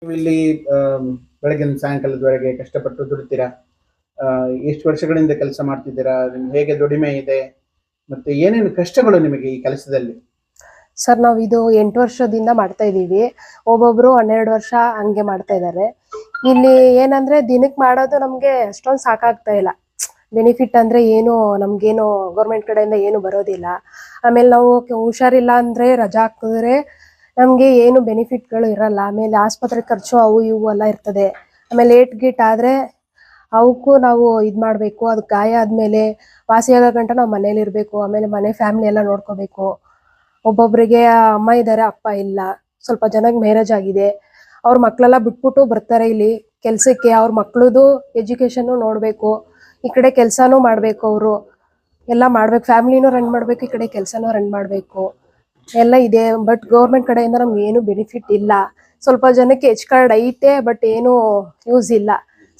ನೀವು ಇಲ್ಲಿ ಬೆಳಗಿನ ಸಾಯಂಕಾಲದವರೆಗೆ ಕಷ್ಟಪಟ್ಟು ದುಡಿತೀರಾ. ಎಷ್ಟು ವರ್ಷಗಳಿಂದ ಕೆಲಸ ಮಾಡ್ತಿದ್ದೀರಾ? ನಿಮ್ಗೆ ಹೇಗೆ ದುಡಿಮೆ ಇದೆ? ಮತ್ತೆ ಏನೇನು ಕಷ್ಟಗಳು ನಿಮಗೆ ಈ ಕೆಲಸದಲ್ಲಿ? ಸರ್ ನಾವು ಇದು 8 ವರ್ಷದಿಂದ ಮಾಡ್ತಾ ಇದೀವಿ. ಒಬ್ಬೊಬ್ರು 12 ವರ್ಷ ಹಂಗೆ ಮಾಡ್ತಾ ಇದ್ದಾರೆ. ಇಲ್ಲಿ ಏನಂದ್ರೆ ದಿನಕ್ಕೆ ಮಾಡೋದು ನಮ್ಗೆ ಅಷ್ಟೊಂದು ಸಾಕಾಗ್ತಾ ಇಲ್ಲ. ಬೆನಿಫಿಟ್ ಅಂದ್ರೆ ಏನು ನಮ್ಗೇನು ಗೌರ್ಮೆಂಟ್ ಕಡೆಯಿಂದ ಏನು ಬರೋದಿಲ್ಲ. ಆಮೇಲೆ ನಾವು ಹುಷಾರಿಲ್ಲ ಅಂದ್ರೆ ರಜಾ ಹಾಕಿದ್ರೆ ನಮ್ಗೆ ಏನು ಬೆನಿಫಿಟ್ಗಳು ಇರಲ್ಲ. ಆಮೇಲೆ ಆಸ್ಪತ್ರೆ ಖರ್ಚು ಅವು ಇವು ಎಲ್ಲ ಇರ್ತದೆ. ಆಮೇಲೆ ಲೇಟ್ ಗೀಟ್ ಆದ್ರೆ ಅವಕ್ಕೂ ನಾವು ಇದ್ ಮಾಡ್ಬೇಕು. ಅದು ಗಾಯ ಆದ್ಮೇಲೆ ವಾಸಿ ಆಗೋ ಗಂಟ ನಾವು ಮನೇಲಿ ಇರ್ಬೇಕು. ಆಮೇಲೆ ಮನೆ ಫ್ಯಾಮಿಲಿ ಎಲ್ಲ ನೋಡ್ಕೋಬೇಕು. ಒಬ್ಬೊಬ್ರಿಗೆ ಅಮ್ಮ ಇದ್ದಾರೆ, ಅಪ್ಪ ಇಲ್ಲ. ಸ್ವಲ್ಪ ಜನಕ್ಕೆ ಮ್ಯಾರೇಜ್ ಆಗಿದೆ, ಅವ್ರ ಮಕ್ಳೆಲ್ಲ ಬಿಟ್ಬಿಟ್ಟು ಬರ್ತಾರೆ ಇಲ್ಲಿ ಕೆಲ್ಸಕ್ಕೆ. ಅವ್ರ ಮಕ್ಳದು ಎಜುಕೇಶನ್ ನೋಡ್ಬೇಕು, ಈ ಕಡೆ ಕೆಲ್ಸಾನು ಮಾಡ್ಬೇಕು. ಅವರು ಎಲ್ಲ ಮಾಡ್ಬೇಕು, ಫ್ಯಾಮಿಲಿನೂ ರನ್ ಮಾಡ್ಬೇಕು, ಈ ಕಡೆ ಕೆಲ್ಸನೂ ರನ್ ಮಾಡ್ಬೇಕು ಎಲ್ಲ ಇದೆ. ಬಟ್ ಗೌರ್ಮೆಂಟ್ ಕಡೆಯಿಂದ ನಮ್ಗೆ ಏನು ಬೆನಿಫಿಟ್ ಇಲ್ಲ. ಸ್ವಲ್ಪ ಜನಕ್ಕೆ ಎಚ್ ಕಾರ್ಡ್ ಐತೆ, ಬಟ್ ಏನು ಯೂಸ್ ಇಲ್ಲ.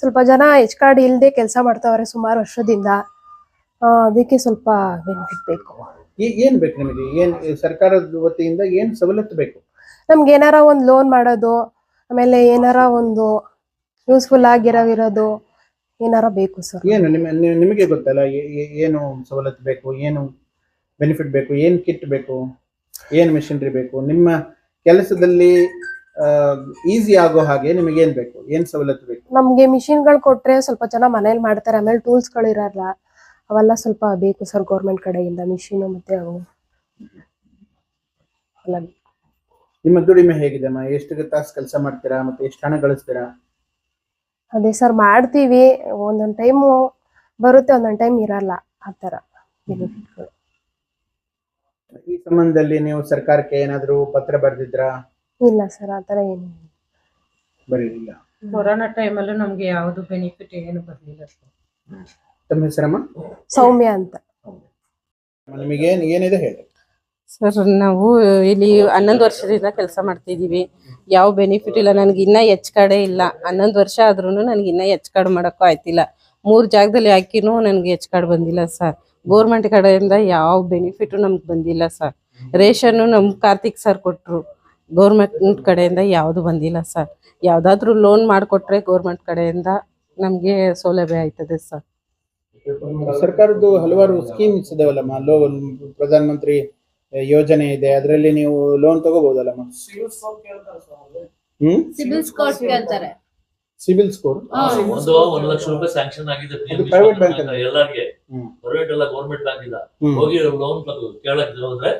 ಸ್ವಲ್ಪ ಜನ ಎಚ್ ಕಾರ್ಡ್ ಇಲ್ಲದೆ ಕೆಲಸ ಮಾಡ್ತಾವ್ರೆ ಸುಮಾರು ವರ್ಷದಿಂದ. ಅದಕ್ಕೆ ಸ್ವಲ್ಪ ಬೆನಿಫಿಟ್ ಬೇಕು. ಏನ್ ಬೇಕು ನಿಮಗೆ? ಏನ್ ಸರ್ಕಾರದ ವತಿಯಿಂದ ಏನ್ ಸವಲತ್ತು ಬೇಕು? ನಮ್ಗೆ ಏನಾರ ಒಂದು ಲೋನ್ ಮಾಡೋದು, ಆಮೇಲೆ ಏನಾರ ಒಂದು ಯೂಸ್ಫುಲ್ ಆಗಿರೋದು ಏನಾರ ಬೇಕು ಸರ್. ಏನು ನಿಮಗೆ ಗೊತ್ತಲ್ಲ ಏನು ಸವಲತ್ತು ಬೇಕು, ಏನು ಬೆನಿಫಿಟ್ ಬೇಕು, ಏನ್ ಕಿಟ್ ಬೇಕು, ಏನ್ ಮೆಷಿನರಿ ಬೇಕು, ನಿಮ್ಮ ಕೆಲಸದಲ್ಲಿ ಈಸಿ ಆಗೋ ಹಾಗೆ ನಿಮಗೆ ಏನ್ ಬೇಕು, ಏನ್ ಸವಲತ್ತು ಬೇಕು? ನಮ್ಗೆ ಮಿಷಿನ್ಗಳು ಕೊಟ್ರೆ ಸ್ವಲ್ಪ ಜನ ಮನೇಲಿ ಮಾಡ್ತಾರೆ. ಆಮೇಲೆ ಟೂಲ್ಸ್ಗಳು ಇರಲ್ಲ, ಅವೆಲ್ಲ ಸ್ವಲ್ಪ ಬೇಕು ಸರ್ ಗೌರ್ಮೆಂಟ್ ಕಡೆಯಿಂದ. ಮಿಷಿನ್ ಮತ್ತೆ ಅವು ನಿಮ್ಮ ದುಡಿಮೆ ಹೇಗಿದೆ ಅಮ್ಮ? ಎಷ್ಟು ತಾಸು ಕೆಲಸ ಮಾಡ್ತೀರಾ ಮತ್ತೆ ಎಷ್ಟು ಹಣ ಗಳಿಸ್ತೀರಾ? ಅದೇ ಸರ್ ಮಾಡ್ತೀವಿ, ಒಂದೊಂದು ಟೈಮು ಬರುತ್ತೆ, ಒಂದೊಂದು ಟೈಮ್ ಇರಲ್ಲ. ಆ ಥರ ಬೆನಿಫಿಟ್ಗಳು. ಈ ಸಂಬಂಧದಲ್ಲಿ ನೀವು ಸರ್ಕಾರಕ್ಕೆ ಏನಾದರೂ ಪತ್ರ ಬರೆದಿದ್ರಾ? ಇಲ್ಲ ಸರ್, ಆ ಥರ ಏನು ಬರೀಲಿಲ್ಲ. ಕೊರೋನಾ ಟೈಮಲ್ಲೂ ನಮ್ಗೆ ಯಾವುದು ಬೆನಿಫಿಟ್ ಏನು ಬರಲಿಲ್ಲ. ತಮ್ಮ ಹೆಸರಮ್ಮ? ಸೌಮ್ಯ ಅಂತ. ನಿಮಗೆ ಏನಿದೆ ಹೇಳಿ ಸರ್. ನಾವು ಇಲ್ಲಿ 11 ವರ್ಷದಿಂದ ಕೆಲಸ ಮಾಡ್ತಿದೀವಿ. ಯಾವ ಬೆನಿಫಿಟ್ ಇಲ್ಲ. ನನಗೆ ಇನ್ನೂ ಎಚ್ ಕಾರ್ಡೇ ಇಲ್ಲ. 11 ವರ್ಷ ಆದ್ರೂ ನನಗೆ ಇನ್ನೂ ಎಚ್ ಕಾರ್ಡ್ ಮಾಡೋಕ್ಕೂ ಆಯ್ತಿಲ್ಲ. 3 ಜಾಗದಲ್ಲಿ ಹಾಕಿನೂ ನನಗೆ ಎಚ್ ಕಾರ್ಡ್ ಬಂದಿಲ್ಲ ಸರ್. ಗೋರ್ಮೆಂಟ್ ಕಡೆಯಿಂದ ಯಾವ ಬೆನಿಫಿಟು ನಮ್ಗೆ ಬಂದಿಲ್ಲ ಸರ್. ರೇಷನ್ನು ನಮ್ಮ ಕಾರ್ತಿಕ್ ಸರ್ ಕೊಟ್ಟರು, ಗೌರ್ಮೆಂಟ್ ಕಡೆಯಿಂದ ಯಾವುದು ಬಂದಿಲ್ಲ ಸರ್. ಯಾವುದಾದ್ರೂ ಲೋನ್ ಮಾಡಿಕೊಟ್ರೆ ಗೌರ್ಮೆಂಟ್ ಕಡೆಯಿಂದ ನಮಗೆ ಸೌಲಭ್ಯ ಆಯ್ತದೆ ಸರ್. ಸರ್ಕಾರದ್ದು ಹಲವಾರು ಸ್ಕೀಮ್ಸ್ ಇದಾವಲ್ಲಮ್ಮ. ಲೋನ್, ಪ್ರಧಾನ ಮಂತ್ರಿ ಯೋಜನೆ ಇದೆ, ಅದರಲ್ಲಿ ನೀವು ಲೋನ್ ತಗೋಬಹುದಲ್ಲಮ್ಮ? ಸಿಬಿಲ್ ಸ್ಕೋರ್ ಕೇಳ್ತಾರೆ. ಸಿಬಿಲ್ ಸ್ಕೋರ್ 1 ಲಕ್ಷ ರೂಪಾಯಿ ಸ್ಯಾಂಕ್ಷನ್ ಆಗಿದೆ ಪ್ರೈವೇಟ್ ಬ್ಯಾಂಕ್ ಎಲ್ಲರಿಗೆ. ಪ್ರೈವೇಟ್ ಎಲ್ಲ ಗೌರ್ಮೆಂಟ್ ಬ್ಯಾಂಕ್ ಇಲ್ಲ. ಹೋಗಿ ಲೋನ್ ಕೇಳಕ್ ಹೋದ್ರೆ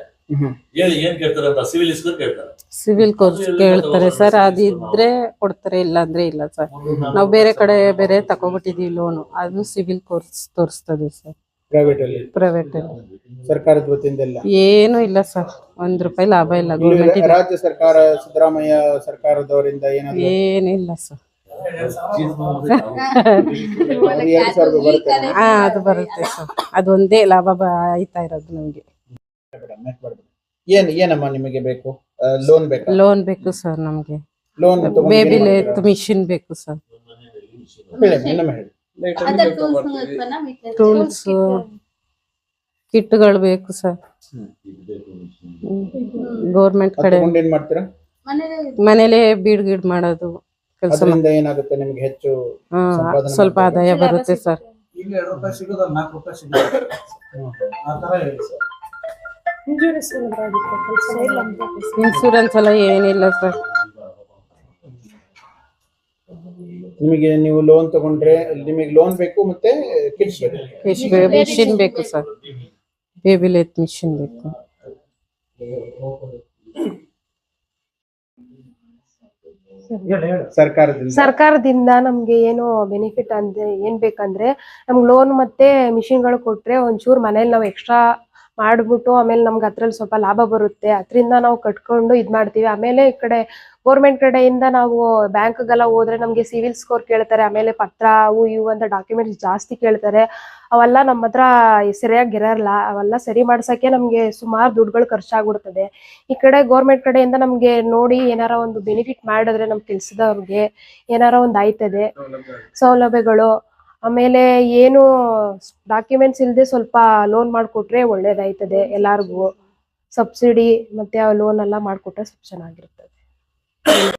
ಹೇಳಿ ಏನ್ ಕೇಳ್ತಾರೆ ಅಂತ ಸಿವಿಲ್ ಸ್ಕೋರ್ ಕೇಳ್ತಾರೆ. ಸಿವಿಲ್ ಕೋರ್ಸ್ ಕೇಳ್ತಾರೆ ಸರ್. ಅದಿದ್ರೆ ಕೊಡ್ತಾರೆ, ಇಲ್ಲ ಅಂದ್ರೆ ಇಲ್ಲ ಸರ್. ನಾವು ಬೇರೆ ಕಡೆ ಬೇರೆ ತಗೋಬಿಟ್ಟಿದೀವಿ ಲೋನು, ಅದು ಸಿವಿಲ್ ಕೋರ್ಸ್ ತೋರಿಸ್ತದೆ ಸರ್. ಪ್ರೈವೇಟ್ ಅಲ್ಲಿ ಸರ್ಕಾರದ ವತಿಯಿಂದ ಏನು ಇಲ್ಲ ಸರ್. 1 ರೂಪಾಯಿ ಲಾಭ ಇಲ್ಲ ಗೌರ್ಮೆಂಟ್. ರಾಜ್ಯ ಸರ್ಕಾರ, ಸಿದ್ದರಾಮಯ್ಯ ಸರ್ಕಾರದವರಿಂದ ಏನಾದ್ರು ಏನಿಲ್ಲ ಸರ್. ಅದು ಬರುತ್ತೆ ಸರ್. ಅದೊಂದೇ ಲಾಭ ಆಯ್ತಾ ಇರೋದು ನಮ್ಗೆ. ಏನಮ್ಮ ನಿಮಗೆ ಬೇಕು? ಲೋನ್ ಬೇಕು? ಲೋನ್ ಬೇಕು ಸರ್ ನಮ್ಗೆ. ಲೋನ್ ಬೇಬಿ ಲೇತ್ ಮಿಷಿನ್ ಬೇಕು ಸರ್. ಟೂಲ್ಸ್ ಕಿಟ್ಗಳು ಬೇಕು ಸರ್. ಗೌರ್ಮೆಂಟ್ ಕಡೆ ಏನ್ ಮಾಡ್ತೀರಾ? ಮನೇಲೆ ಬೀಡ್ ಗಿಡ್ ಮಾಡೋದು ಕೆಲಸ. ಏನಾಗುತ್ತೆ ನಿಮ್ಗೆ? ಹೆಚ್ಚು ಸ್ವಲ್ಪ ಆದಾಯ ಬರುತ್ತೆ ಸರ್. ಇನ್ಸೂರೆನ್ಸ್ ಎಲ್ಲ ಏನಿಲ್ಲ ಸರ್. ನಿಮಗೆ ನೀವು ಲೋನ್ ತಗೊಂಡ್ರೆ ನಿಮಗೆ ಲೋನ್ ಬೇಕು ಮತ್ತೆ ಮಿಷಿನ್ ಬೇಕು ಸರ್. ಬೇಬಿ ಲೇತ್ ಮಿಷಿನ್ ಬೇಕು. ಸರ್ಕಾರದಿಂದ ನಮ್ಗೆ ಏನು ಬೆನಿಫಿಟ್ ಅಂದ್ರೆ ಏನ್ ಬೇಕಂದ್ರೆ, ನಮ್ಗೆ ಲೋನ್ ಮತ್ತೆ ಮಿಷಿನ್ಗಳು ಕೊಟ್ರೆ ಒಂಚೂರು ಮನೇಲಿ ನಾವು ಎಕ್ಸ್ಟ್ರಾ ಮಾಡ್ಬಿಟ್ಟು ಆಮೇಲೆ ನಮ್ಗೆ ಅದ್ರಲ್ಲಿ ಸ್ವಲ್ಪ ಲಾಭ ಬರುತ್ತೆ. ಅದರಿಂದ ನಾವು ಕಟ್ಕೊಂಡು ಇದ್ ಮಾಡ್ತೀವಿ. ಆಮೇಲೆ ಈ ಕಡೆ ಗೌರ್ಮೆಂಟ್ ಕಡೆಯಿಂದ ನಾವು ಬ್ಯಾಂಕ್ಗೆಲ್ಲ ಹೋದ್ರೆ ನಮ್ಗೆ ಸಿವಿಲ್ ಸ್ಕೋರ್ ಕೇಳ್ತಾರೆ. ಆಮೇಲೆ ಪತ್ರ ಅವು ಇವು ಅಂತ ಡಾಕ್ಯುಮೆಂಟ್ಸ್ ಜಾಸ್ತಿ ಕೇಳ್ತಾರೆ. ಅವೆಲ್ಲ ನಮ್ಮ ಹತ್ರ ಸರಿಯಾಗಿರಲ್ಲ. ಅವೆಲ್ಲ ಸರಿ ಮಾಡ್ಸಕ್ಕೆ ನಮ್ಗೆ ಸುಮಾರು ದುಡ್ಡುಗಳು ಖರ್ಚಾಗ್ಬಿಡ್ತದೆ. ಈ ಕಡೆ ಗೌರ್ಮೆಂಟ್ ಕಡೆಯಿಂದ ನಮ್ಗೆ ನೋಡಿ ಏನಾರ ಒಂದು ಬೆನಿಫಿಟ್ ಮಾಡಿದ್ರೆ ನಮ್ ಕೆಲ್ಸದವ್ರಿಗೆ ಏನಾರ ಒಂದು ಆಯ್ತದೆ ಸೌಲಭ್ಯಗಳು. ಆಮೇಲೆ ಏನು ಡಾಕ್ಯುಮೆಂಟ್ಸ್ ಇಲ್ಲದೆ ಸ್ವಲ್ಪ ಲೋನ್ ಮಾಡಿಕೊಟ್ರೆ ಒಳ್ಳೇದಾಯ್ತದೆ ಎಲ್ಲಾರ್ಗು. ಸಬ್ಸಿಡಿ ಮತ್ತೆ ಲೋನ್ ಎಲ್ಲ ಮಾಡಿಕೊಟ್ರೆ ಸ್ವಲ್ಪ ಚೆನ್ನಾಗಿರ್ತದೆ.